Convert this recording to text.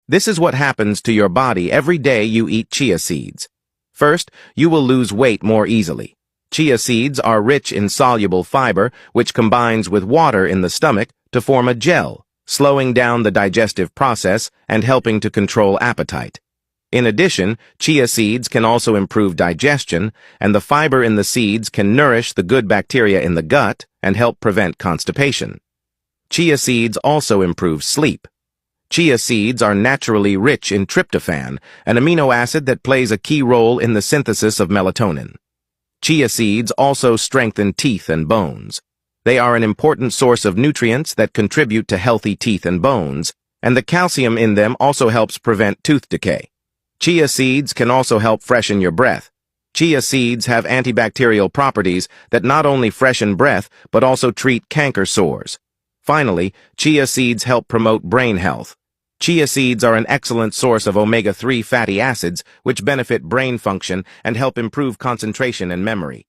This is what happens to your body every day you eat chia seeds. First, you will lose weight more easily. Chia seeds are rich in soluble fiber, which combines with water in the stomach to form a gel, slowing down the digestive process and helping to control appetite. In addition, chia seeds can also improve digestion, and the fiber in the seeds can nourish the good bacteria in the gut and help prevent constipation. Chia seeds also improve sleep. Chia seeds are naturally rich in tryptophan, an amino acid that plays a key role in the synthesis of melatonin. Chia seeds also strengthen teeth and bones. They are an important source of nutrients that contribute to healthy teeth and bones, and the calcium in them also helps prevent tooth decay. Chia seeds can also help freshen your breath. Chia seeds have antibacterial properties that not only freshen breath, but also treat canker sores. Finally, chia seeds help promote brain health. Chia seeds are an excellent source of omega-3 fatty acids, which benefit brain function and help improve concentration and memory.